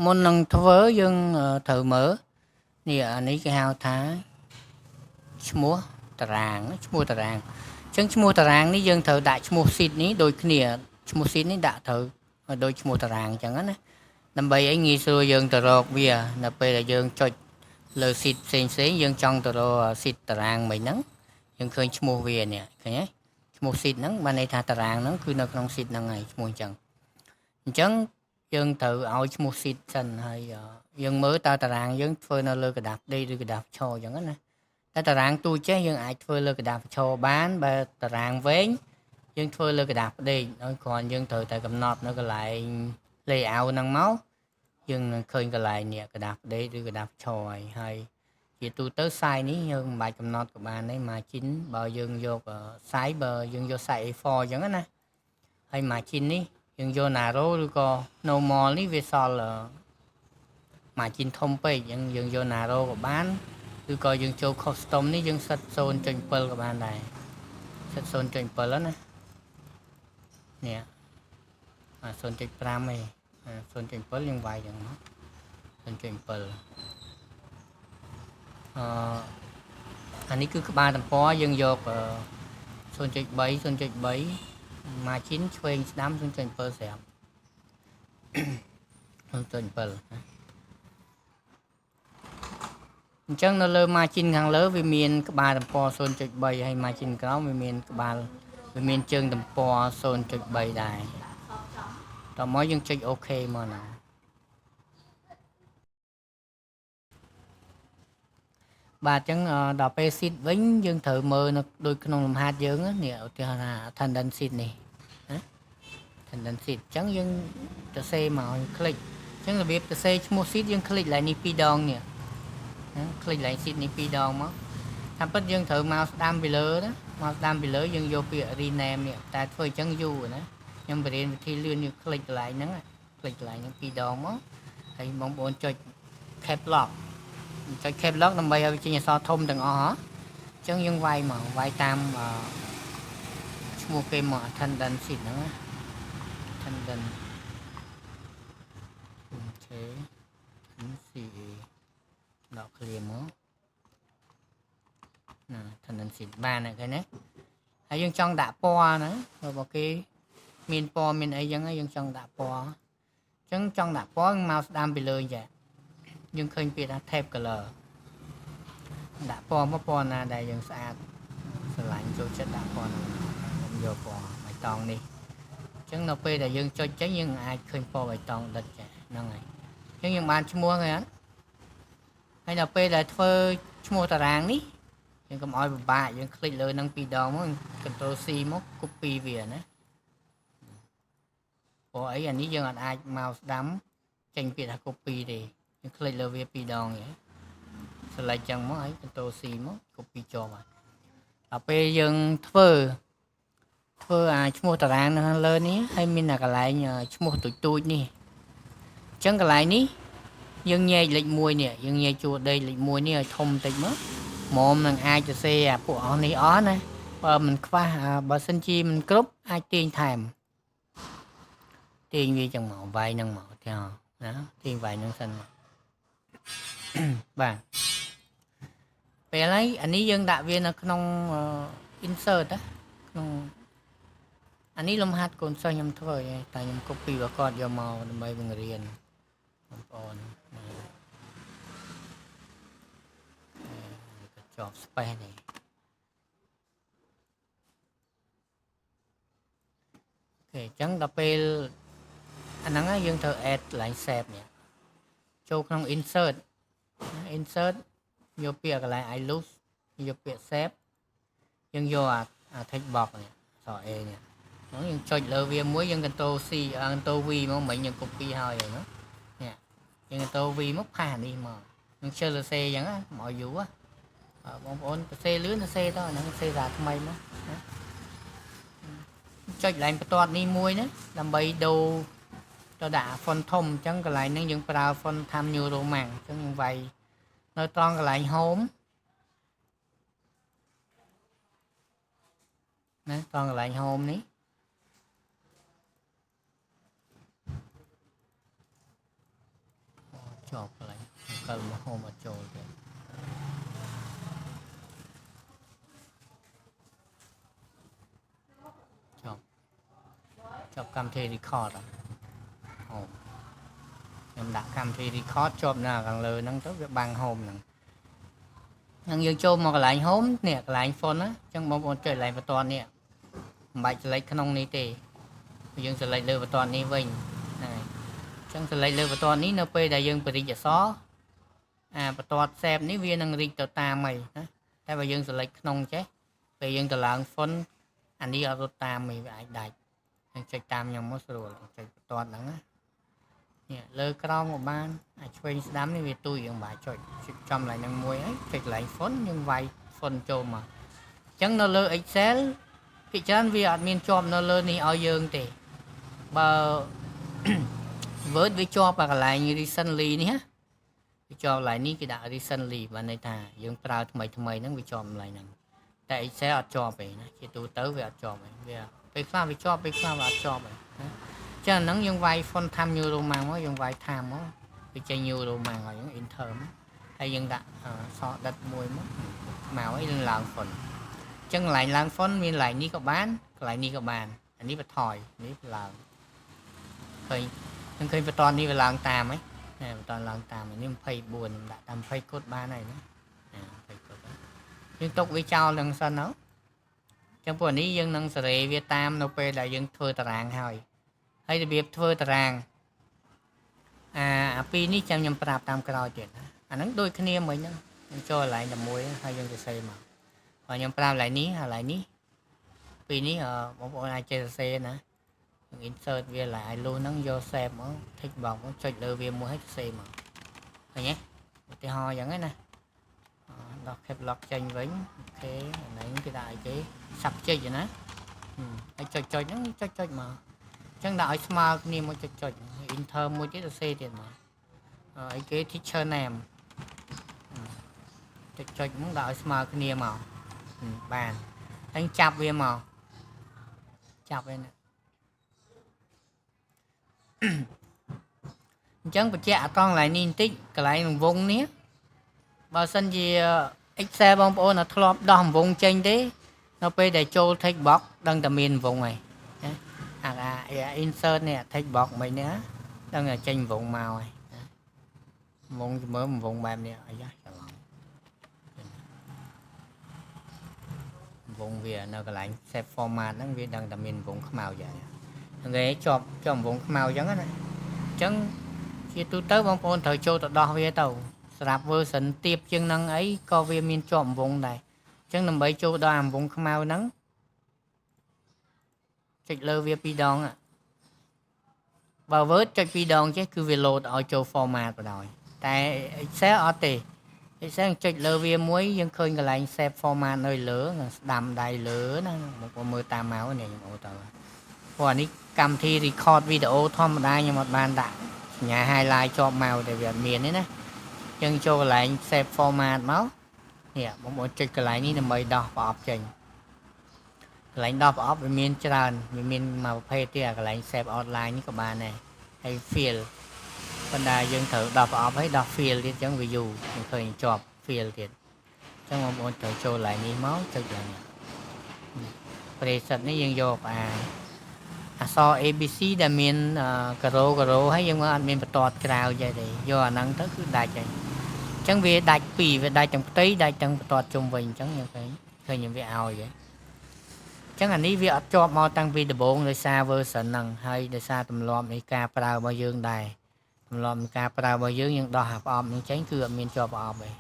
មុននឹងធ្វើយើងត្រូវមើលនេះអានេះគេហៅថាឈ្មោះតារាងឈ្មោះតារាងអញ្ចឹងឈ្មោះតារាងនេះយើងត្រូវដាក់ឈ្មោះស៊ីតនេះដូចគ្នាឈ្មោះស៊ីតនេះដាក់ត្រូវដូចឈ្មោះតារាងអញ្ចឹងណាដើម្បីឲ្យងាយស្រួលយើងទៅរកវានៅពេលដែលយើងចុចលើស៊ីតផ្សេងយើងចង់ទៅរកស៊ីតតារាងមិនហ្នឹងយើងឃើញឈ្មោះវានេះឃើញទេឈ្មោះស៊ីតហ្នឹងបានន័យថាតារាងហ្នឹងគឺនៅក្នុងស៊ីតហ្នឹងហើយឈ្មោះអញ្ចឹងយើងត្រូវឲ្យឈ្មោះស៊ីតសិនហើយយើងមើលតើតារាងយើងធ្វើនៅលើกระดาษដេកឬกระดาษឈរអញ្ចឹងណាតែតារាងទូចេះយើងអាចធ្វើលើกระดาษឈរបានបើតារាងវែងយើងធ្វើលើกระดาษផ្ដេកហើយគ្រាន់យើងត្រូវតែកំណត់នៅកន្លែង layout ហ្នឹងមកយើងនឹងឃើញកន្លែងនេះกระดาษផ្ដេកឬกระดาษឈរហើយជាទូទៅ size នេះយើងមិនបាច់កំណត់ក៏បានដែរ margin បើយើងយក size បើយើងយក size A4 អញ្ចឹងណាហើយ margin នេះយើងយក narrow ឬក៏ normal នេះវាសល់ margin ធំពេកអញ្ចឹងយើងយក narrow ក៏បានឬក៏យើងចូល custom នេះយើងសិត 0.7 ក៏បានដែរសិត 0.7 ហ្នឹងណានេះ0.5 ឯង0.7 យើងវាយយ៉ាងមក 0.7 អានេះគឺក្បាលទំព័រយើងយក0.3 0.3 margin ឆ្វេងស្ដាំ 0.7 ស្រាប់ 0.7 អញ្ចឹងនៅលើ margin ខាងលើវាមានក្បាលទំព័រ 0.3 ហើយ margin ក្រោមវាមានជើងទំព័រ 0.3 ដែរតោះមកយើងចុច OK មកណាបាទអញ្ចឹងដល់ពេល sheet វិញយើងត្រូវមើលនៅដូចក្នុងលំហាត់យើងនេះឧទាហរណ៍ថា attendance sheet នេះណា attendance sheet អញ្ចឹងយើងទៅសេមកคลิกអញ្ចឹងរបៀបទៅសេឈ្មោះ sheet យើងคลิกឡើងនេះ2ដងនេះคลิกឡើង sheet នេះ2ដងមកតាមពិតយើងត្រូវមកស្ដាំពីលើណាមកស្ដាំពីលើយើងយកពាក្យ rename នេះតែធ្វើអញ្ចឹងយូរណាខ្ញុំបរៀនវិធីលឿននេះคลิกកន្លែងហ្នឹងคลิกកន្លែងហ្នឹង2ដងមកហើយបងប្អូនចុច cap lock ចុច cap lock ដើម្បីឲ្យវាចេញអក្សរធំទាំងអស់អញ្ចឹងយើងវាយមកវាយតាមឈ្មោះគេមក attendance sheet ហ្នឹងណា attendance អូខេ CA ដក clear មកណា attendance sheet បានហើយឃើញទេហើយយើងចង់ដាក់ពណ៌ណារបស់គេមានពណ៌មានអីចឹងយើងចង់ដាក់ពណ៌អញ្ចឹងចង់ដាក់ពណ៌មកស្ដាំពីលើចាយើងឃើញពាក្យថា tab color ដាក់ពណ៌មកពណ៌ណាដែលយើងស្អាតស្រឡាញ់ចូលចិត្តដាក់ពណ៌ហ្នឹងខ្ញុំយកពណ៌បៃតងនេះអញ្ចឹងនៅពេលដែលយើងចុចចេញយើងអាចឃើញពណ៌បៃតងដិតចាហ្នឹងហើយអញ្ចឹងយើងបានឈ្មោះហើយហើយដល់ពេលដែលធ្វើឈ្មោះតារាងនេះយើងកុំឲ្យពិបាកយើងคลิกលើនឹង2ដងមក Ctrl C មក copy វាណាព្រោះអីអានេះយើងអាចមកស្ដាំចេញពាក្យថា copy ទេយើងคลิกលើវា2ដងហ្នឹងselect ចឹងមកហើយ Ctrl C មក copy ជាប់ហើយដល់ពេលយើងធ្វើឈ្មោះតារាងនៅខាងលើនេះហើយមានកន្លែងឈ្មោះទូចនេះអញ្ចឹងកន្លែងនេះយើងញែកលេខ1នេះយើងញែកជួរដេកលេខ1នេះឲ្យធំតិចមកមុំនឹងអាចទៅសេពួកអស់នេះអស់ណាបើមិនខ្វះបើសិនជាមិនគ្រប់អាចទាញថែមទាញវាចឹងមកវាយនឹងមកទាំងណាទាញវាយនឹងសិនមកបាទពេលហើយអានេះយើងដាក់វានៅក្នុង insert ណាក្នុងអានេះលំហាត់កូនសិស្សខ្ញុំធ្វើតែខ្ញុំ copy របស់គាត់យកមកដើម្បីបង្រៀនបងប្អូនជាប់ space នេះអូខេអញ្ចឹងដល់ពេលអាហ្នឹងយើងត្រូវ add កន្លែង save នេះចូលក្នុង insert យកពាក្យកន្លែង I lose យកពាក្យ save យើងយកអា text box នេះស A នេះយើងចុចលើវាមួយយើង Ctrl C Ctrl V មកមិញយើង copy ហើយហ្នឹងនេះយើង Ctrl V មកផាសនេះមកយើងជិលសរសេរអញ្ចឹងមកឲ្យយូរបងប្អូនសរសេរលឿនសរសេរទៅអាហ្នឹងសរសេរសារថ្មីមកណាចុចកន្លែងបន្ទាត់នេះមួយណាដើម្បីដូរទៅដាក់ font ធំអញ្ចឹងកន្លែងហ្នឹងយើងប្រើ font Times New Roman អញ្ចឹងយើងវាយនៅត្រង់កន្លែង home ណាត្រង់កន្លែង home នេះ ជាប់កន្លែងកលមកហូមអត់ចូលទេជាប់កម្មវិធី record អូខ្ញុំដាក់កម្មវិធី record ជាប់នៅខាងលើហ្នឹងទៅវាបាំង home ហ្នឹងហ្នឹងយើងចូលមកកន្លែង home នេះកន្លែង phone ណាអញ្ចឹងបងប្អូនចុចកន្លែងបន្ទាត់នេះមិនបាច់ select ក្នុងនេះទេយើង select លើបន្ទាត់នេះវិញហ្នឹងហើយអញ្ចឹង select លើបន្ទាត់នេះនៅពេលដែលយើងបរិចអក្សរបន្ទាត់ save នេះវានឹងរីកទៅតាមហើយណាតែបើយើង select ក្នុងចេះពេលយើងទៅឡើង phone អានេះអត់រត់តាមវាអាចដាច់យើងចុចតាមខ្ញុំមកស្រួលចុចបន្ទាត់ហ្នឹងណានេះលើក្រោមក៏បានអាចឆ្វេងស្ដាំនេះវាទូចយើងបាទចុចចំកន្លែងហ្នឹងមួយហើយចុចកន្លែង font យើងវាយ font ចូលមកអញ្ចឹងនៅលើ Excel ភាគច្រើនវាអត់មានជាប់នៅលើនេះឲ្យយើងទេបើ Word វាជាប់កន្លែង recently នេះណាវាជាប់កន្លែងនេះគេដាក់ recently បានន័យថាយើងប្រើថ្មីហ្នឹងវាជាប់កន្លែងហ្នឹងតែ Excel អត់ជាប់ទេណាជាទូទៅវាអត់ជាប់ទេវាពេលខ្លះវាជាប់ពេលខ្លះវាអត់ជាប់ទេណាចឹងហ្នឹងយើងវាយ font Times New Roman មកយើងវាយ Time មកវាចេញ New Roman ឲ្យយើង enter មកហើយយើងដាក់សរដិតមួយមកឲ្យយើងឡើង font ចឹងកន្លែងឡើង font មានកន្លែងនេះក៏បានកន្លែងនេះក៏បានអានេះបន្ថយនេះឡើងឃើញនឹងឃើញបន្តនេះវាឡើងតាមហ៎បន្តឡើងតាមនេះ24ខ្ញុំដាក់តាម20គត់បានហើយណា20គត់យើងទុកវាចោលនឹងសិនទៅចឹងពួកនេះយើងនឹងសេរីវាតាមនៅពេលដែលយើងធ្វើតារាងហើយរបៀបធ្វើតារាងអាពីរនេះចាំខ្ញុំប្រាប់តាមក្រោយទៀតណាអាហ្នឹងដូចគ្នាមិញហ្នឹងខ្ញុំចូលកន្លែងតែមួយហើយយើងសរសេរមកបើខ្ញុំប្រាប់កន្លែងនេះពីរនេះបងប្អូនអាចចេះសរសេរណាយើង insert វាឡើងឲ្យលុះហ្នឹងយក save មក tick box មកចុចលើវាមួយហើយសរសេរមកឃើញទេឧទាហរណ៍អញ្ចឹងណាដោះ cap lock ចេញវិញអូខេអានេះគេដាក់ឲ្យគេ subject ណាហើយចុចហ្នឹងចុចមកអញ្ចឹងដាក់ឲ្យស្មើគ្នាមួយចុច enter មួយទៀតសរសេរទៀតមកអីគេ teacher name ចុចហ្នឹងដាក់ឲ្យស្មើគ្នាមកបានហើយចាប់វាមកចាប់វាណាអញ្ចឹងបញ្ជាក់ត្រង់កន្លែងនេះបន្តិចកន្លែងវងនេះបើសិនជា Excel បងប្អូនអត់ធ្លាប់ដោះវងចេញទេនៅពេលដែលចូល text box ដឹងតែមានវងហើយinsert នេះ text box មិននេះដឹងតែចេញវងមកហើយវងមើលវងបែបនេះអាយ៉ាច្រឡំវងវានៅកន្លែង save format ហ្នឹងវាដឹងតែមានវងខ្មៅយ៉ាងហ្នឹងគេជាប់វងខ្មៅអញ្ចឹងណាអញ្ចឹងជាទូទៅបងប្អូនត្រូវចូលទៅដោះវាទៅសម្រាប់ version ទៀបជាងហ្នឹងអីក៏វាមានជាប់វងដែរអញ្ចឹងដើម្បីចូលដល់អាវងខ្មៅហ្នឹងចុចលើវា2ដងបើ Word ចុច2ដងចេះគឺវា load ឲ្យចូល format បណ្ដោយតែ Excel អត់ទេ Excel ចុចលើវាមួយយើងឃើញកន្លែង save format នៅលើស្ដាំដៃលើណាបងប្អូនមើលតាមមកនេះខ្ញុំអូទៅព្រោះអានេះកម្មវិធី record video ធម្មតាខ្ញុំអត់បានដាក់សញ្ញា highlight ជាប់មកតែវាអត់មានទេណាអញ្ចឹងចូលកន្លែង save format មកនេះបងប្អូនចុចកន្លែងនេះដើម្បីដោះប្រអប់ចេញកន្លែងដោះប្រអប់វាមានច្រើនវាមានមួយប្រភេទទៀតកន្លែង save outline នេះក៏បានដែរហើយ fill ប៉ុន្តែយើងត្រូវដោះប្រអប់ហើយដោះ fill ទៀតអញ្ចឹងវាយូរយើងឃើញជាប់ fill ទៀតអញ្ចឹងបងប្អូនត្រូវចូលកន្លែងនេះមកចុចឡើង preset នេះយើងយកអក្សរ ABC ដែលមានការ៉ូហើយយើងអត់មានបន្ទាត់ក្រៅចេះទេយកអាហ្នឹងទៅគឺដាច់ហើយអញ្ចឹងវាដាច់ពីរវាដាច់ទាំងផ្ទៃដាច់ទាំងបន្ទាត់ជុំវិញអញ្ចឹងយើងឃើញវាឲ្យហ៎អញ្ចឹងអានេះវាអត់ជាប់មកតាំងពីដំបូងដោយសារ version ហ្នឹងហើយដោយសារទម្លាប់នៃការប្រើរបស់យើងដែរទម្លាប់នៃការប្រើរបស់យើងដោះអាប្រអប់ហ្នឹងចេញគឺអត់មានជាប់ប្រអប់ទេ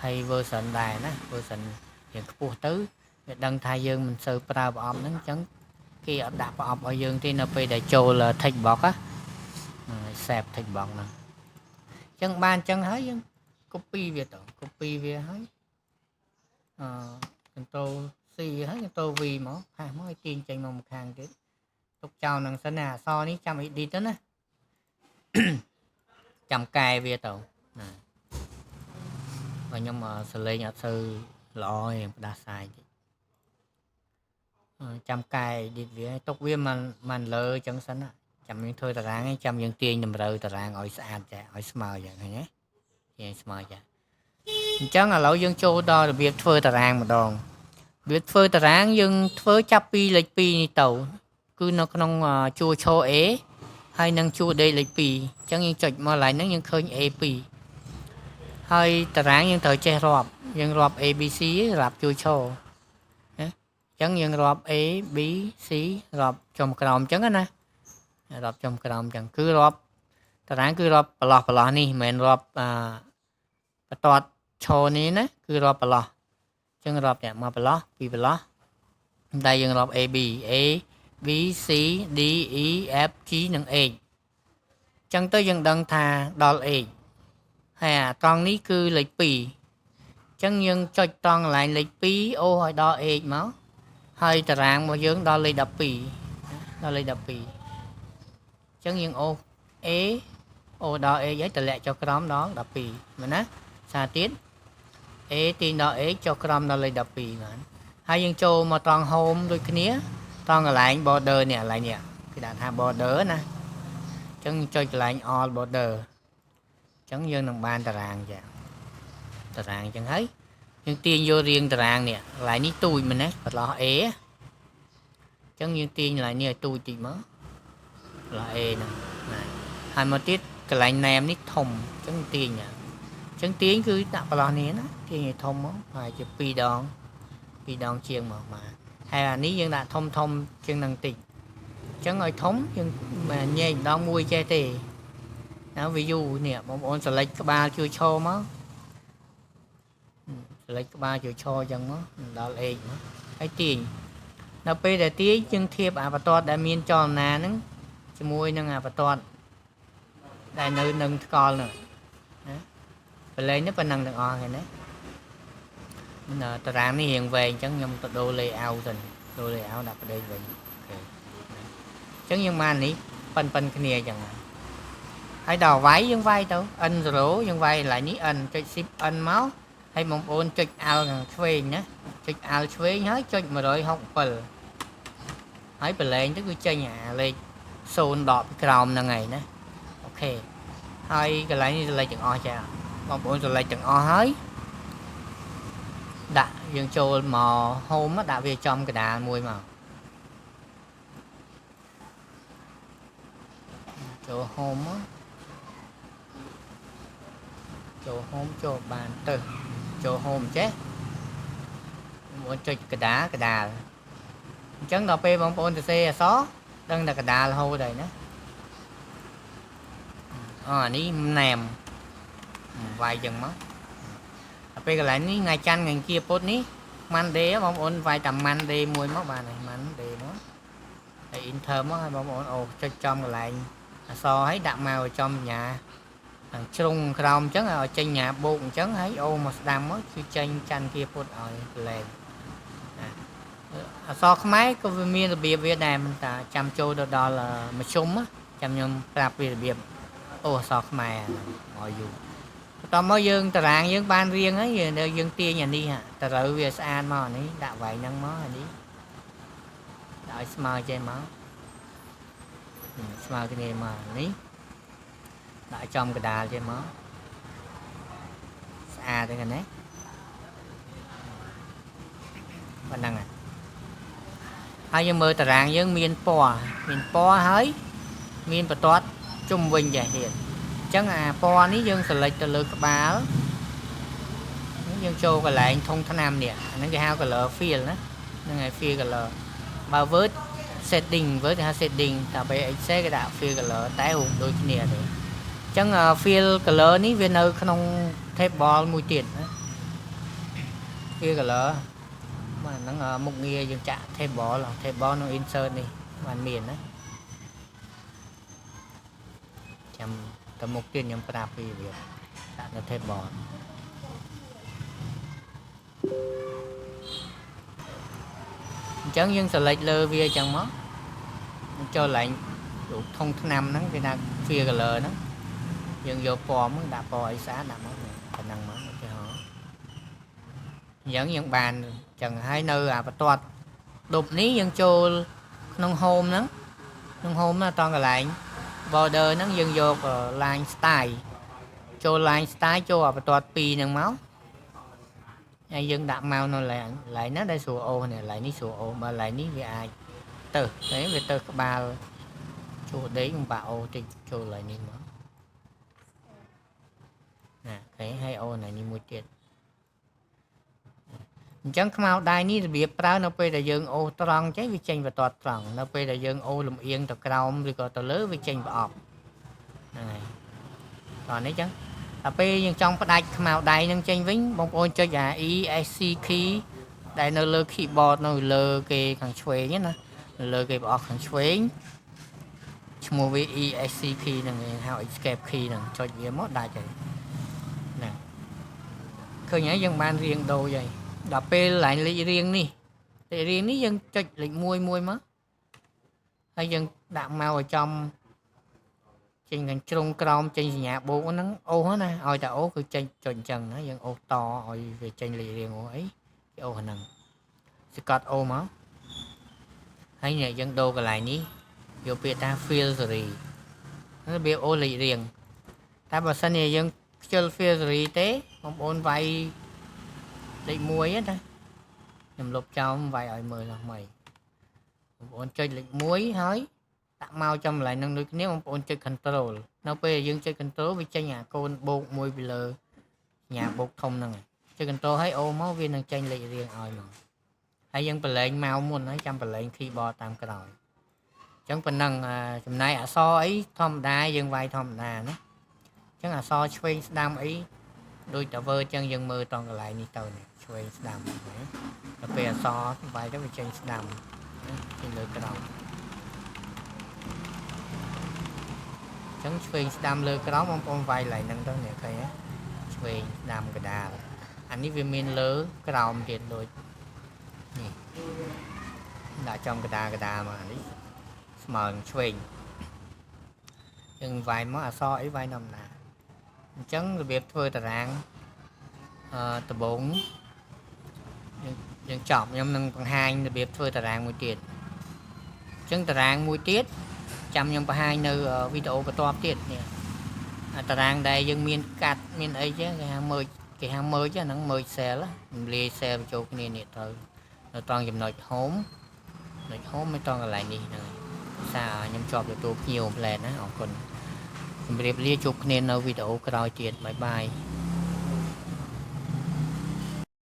ហើយ version ដែរណា version យើងខ្ពស់ទៅវាដឹងថាយើងមិនសូវប្រើប្រអប់ហ្នឹងអញ្ចឹងគេអត់ដាក់ប្រអប់ឲ្យយើងទេនៅពេលដែលចូល text box ណា save text box ហ្នឹងអញ្ចឹងបានអញ្ចឹងហើយយើង copy វាទៅ copy វាហើយcontrol C ហើយ control V មកផាសមកឲ្យទាញចេញមកម្ខាងទៀតទុកចោលនឹងសិនណាអក្សរនេះចាំ edit ទៅណាចាំកែវាទៅណាបើខ្ញុំសលេងអត់សូវល្អទេផ្ដាសាយតិចចាំកែ edit វាទុកវាមិនលើអញ្ចឹងសិនណា ចាំយើងធ្វើតារាងឯងចាំយើងទាញតម្រូវតារាងឲ្យស្អាតចាឲ្យស្មើយ៉ាងហ្នឹងណាទាញស្មើចាអញ្ចឹងឥឡូវយើងចូលដល់របៀបធ្វើតារាងម្ដងរបៀបធ្វើតារាងយើងធ្វើចាប់ពីលេខ2នេះទៅគឺនៅក្នុងជួរឈរ A ហើយនឹងជួរ D លេខ2អញ្ចឹងយើងចុចមកកន្លែងហ្នឹងយើងឃើញ A2 ហើយតារាងយើងត្រូវចេះរាប់យើងរាប់ ABC រាប់ជួរឈរណាអញ្ចឹងយើងរាប់ A B C រាប់ចុងក្រោមអញ្ចឹងណារាប់ចុងក្រោមអញ្ចឹងគឺរាប់តារាងគឺរាប់ប្រឡោះនេះមិនមែនរាប់បន្ទាត់ឈរនេះណាគឺរាប់ប្រឡោះអញ្ចឹងរាប់តែមកប្រឡោះពីរប្រឡោះតែយើងរាប់ A B C D E F G និង H អញ្ចឹងទៅយើងដឹងថាដល់ H ហើយអាត្រង់នេះគឺលេខ2អញ្ចឹងយើងចុចត្រង់កន្លែងលេខ2អូសឲ្យដល់ H មកហើយតារាងរបស់យើងដល់លេខ12ដល់លេខ12អញ្ចឹងយើងអូស A អូដល់ H ហើយតម្លាក់ចុះក្រោមដល់12មែនណាសារទៀត A ទាញដល់ H ចុះក្រោមដល់លេខ12បានហើយយើងចូលមកត្រង់ home ដូចគ្នាត្រង់កន្លែង border នេះកន្លែងនេះគេដាក់ថា border ណាអញ្ចឹងចុចកន្លែង all border អញ្ចឹងយើងនឹងបានតារាងចាតារាងអញ្ចឹងហើយយើងទាញយករៀងតារាងនេះកន្លែងនេះទូចមែនណាបន្លោះ A អញ្ចឹងយើងទាញកន្លែងនេះឲ្យទូចតិចមកបន្លោះ A ហ្នឹងណាហើយមកទៀតកន្លែង name នេះធំអញ្ចឹងទាញអញ្ចឹងទាញគឺដាក់បន្លោះនេះណាទាញឲ្យធំមកហើយជា2ដងជាងមកបាទហើយអានេះយើងដាក់ធំជាងនឹងតិចអញ្ចឹងឲ្យធំយើងញែកម្ដងមួយចេះទេណា view នេះបងប្អូន select ក្បាលជួយឈរមក select ក្បាលជួយឈរអញ្ចឹងមកដល់ H មកហើយទាញដល់ពេលដែលទាញយើងធៀបអាបន្ទាត់ដែលមានចលនាហ្នឹងជាមួយនឹងអាបន្ទាត់ដែលនៅនឹងថ្កល់ហ្នឹងណាប្រឡែងនេះប៉ុណ្ណឹងទាំងអស់ហ្នឹងណាតារាងនេះរៀងវែងអញ្ចឹងខ្ញុំទៅដូរ layout ទៅដូរ layout ដាក់ប្រដេកវិញអូខេអញ្ចឹងយើងបាននេះប៉ិនគ្នាអញ្ចឹងហើយដល់វាយយើងវាយទៅ N0 យើងវាយកន្លែងនេះ N ចុច Shift N មកហើយបងប្អូនចុច Alt ខាងឆ្វេងណាចុច Alt ឆ្វេងហើយចុច167ហើយប្រឡែងទៅគឺចេញអាលេខ0ដកពីក្រោមហ្នឹងហើយណាអូខេហើយកន្លែងនេះ select ទាំងអស់ចាបងប្អូន select ទាំងអស់ហើយដាក់យើងចូលមក home ដាក់វាចំកណ្ដាលមួយមកចូល home ចូលបានទៅចូល home ចេះmuốn ចុចកណ្ដាលអញ្ចឹងដល់ពេលបងប្អូនសរសេរអក្សរដឹងតែកណ្ដាលរហូតហើយណាអានេះ name វាយចឹងមកដល់ពេលកន្លែងនេះថ្ងៃច័ន្ទថ្ងៃគៀពុធនេះ Monday បងប្អូនវាយតែ Monday មួយមកបានហើយ Monday មកហើយ enter មកហើយបងប្អូនអូចុចចំកន្លែងអក្សរហើយដាក់មកឲ្យចំសញ្ញាខាងជ្រុងក្រោមអញ្ចឹងឲ្យចេញញ៉ាបូកអញ្ចឹងហើយអូមកស្ដាំមកគឺចេញច័ន្ទគៀពុធឲ្យប្រឡែងអក្សរខ្មែរក៏វាមានរបៀបវាដែរមិនតាចាំចូលទៅដល់មជ្ឈុំចាំខ្ញុំប្រាប់ពីរបៀបអូអក្សរខ្មែរឲ្យយូរបន្តមកយើងតារាងយើងបានរៀងហើយយើងទាញអានេះទៅរើវាស្អាតមកអានេះដាក់វាយហ្នឹងមកអានេះដាក់ឲ្យស្មើចេះមកស្មើគ្នាមកនេះដាក់ចំកណ្ដាលចេះមកស្អាតទេណាប៉ុណ្ណឹងហើយយើងមើលតារាងយើងមានពណ៌ហើយមានបន្ទាត់ជុំវិញចេះទៀតអញ្ចឹងអាពណ៌នេះយើង select ទៅលើក្បាលយើងចូលកន្លែងធុងថ្នាំនេះអាហ្នឹងគេហៅ color fill ណាហ្នឹងហើយ fill color បើ word setting គេហៅ setting តែពេល Excel គេដាក់ fill color តែដូចគ្នាទេអញ្ចឹង fill color នេះវានៅក្នុង table មួយទៀតណា fill color បាទហ្នឹងមុខងារយើងចាក់ table នៅ insert នេះបានមានណាចាំទៅមុខទៀតខ្ញុំប្រាប់ពីវាដាក់នៅ table អញ្ចឹងយើង select លើវាអញ្ចឹងមកចូលកន្លែងរូបធុងថ្នាំហ្នឹងគេថា fill color ហ្នឹងយើងយកពណ៌មកដាក់ពណ៌អីស្អាតដាក់មកប៉ុណ្ណឹងមកឧទាហរណ៍អញ្ចឹងយើងបានអញ្ចឹងហើយនៅអាបន្ទាត់ដប់នេះយើងចូលក្នុង home ហ្នឹង nông hôm á toàn cái lại border nó dừng vô line style cho line style cho ở toàn pi nâng máu ai dân đạm màu nó lại nó đây sủa ô này lại ní sủa ô mà lại ní về ai từ đấy về từ các ba chỗ đấy ông bà ô thì cho lại ní mà nè cái hai ô này níមួយទៀតអញ្ចឹងខ្មៅដៃនេះរបៀបប្រើនៅពេលដែលយើងអូសត្រង់ចេះវាចេញបន្ទាត់ត្រង់នៅពេលដែលយើងអូសលំអៀងទៅក្រោមឬក៏ទៅលើវាចេញប្រអប់ហ្នឹងហើយតោះនេះចឹងដល់ពេលយើងចង់ផ្ដាច់ខ្មៅដៃនឹងចេញវិញបងប្អូនចុចអា ESC key ដែលនៅលើ keyboard នៅលើគេខាងឆ្វេងណាលើគេប្រអប់ខាងឆ្វេងឈ្មោះវា ESC key ហ្នឹងគេហៅ escape key ហ្នឹងចុចវាមកដាច់ហើយណាឃើញហើយយើងបានរៀងដូរហើយដល់ពេលឡើងលេខរៀងនេះយើងចុចលេខ1មកហើយយើងដាក់មកឲ្យចំចេញខាងជ្រុងក្រោមចេញសញ្ញាបូកហ្នឹងអូសណាឲ្យតែអូសគឺចេញចុចអញ្ចឹងណាយើងអូសតឲ្យវាចេញលេខរៀងអូសអីគេអូសហ្នឹងសកត់អូសមកហើយនេះយើងដូរកន្លែងនេះយកពាក្យថា filtery ហ្នឹងរបៀបអូសលេខរៀងតែបើសិនជាយើងខ្ជិល filtery ទេបងប្អូនវាយលេខ1ណាខ្ញុំលុបចោលវាយឲ្យមើលដល់ថ្មីបងប្អូនចុចលេខ1ហើយដាក់មកចំកន្លែងនឹងដូចគ្នាបងប្អូនចុច control នៅពេលយើងចុច control វាចេញអាកូនបូកមួយពីលើញ៉ាបូកធំហ្នឹងចុច control ឲ្យអូមកវានឹងចេញលេខរៀងឲ្យមកហើយយើងប្រឡែងមកមុនហើយចាំប្រឡែង keyboard តាមក្រោយអញ្ចឹងប៉ុណ្ណឹងចំណែកអក្សរអីធម្មតាយើងវាយធម្មតាណាអញ្ចឹងអក្សរឆ្វេងស្ដាំអីដូចតែវើអញ្ចឹងយើងមើលតង់កន្លែងនេះទៅនេះឆ្វេងស្ដាំដល់ពេលអក្សរវាយទៅវាចេញស្ដាំចេញលើក្រោមអញ្ចឹងឆ្វេងស្ដាំលើក្រោមបងប្អូនវាយឡើងហ្នឹងទៅនេះឃើញទេឆ្វេងស្ដាំកដាលអានេះវាមានលើក្រោមទៀតដូចនេះដាក់ចំកដាមកអានេះស្មើនឹងឆ្វេងយើងវាយមកអក្សរអីវាយធម្មតាអញ្ចឹងរបៀបធ្វើតារាងដំបូងយើងចប់ខ្ញុំនឹងបង្ហាញរបៀបធ្វើតារាងមួយទៀតអញ្ចឹងតារាងមួយទៀតចាំខ្ញុំបង្ហាញនៅវីដេអូបន្ទាប់ទៀតនេះតារាងដែលយើងមានកាត់មានអីចឹងគេហៅមើលហ្នឹងមើល cell រំលាយ cell បញ្ចូលគ្នានេះទៅនៅត្រង់ចំណុច home មិនត្រង់កន្លែងនេះហ្នឹងសារខ្ញុំជាប់ទទួលភ្ញៀវផ្លែតណាអរគុណជម្រាបលាជួបគ្នានៅវីដេអូក្រោយទៀតបាយបាយ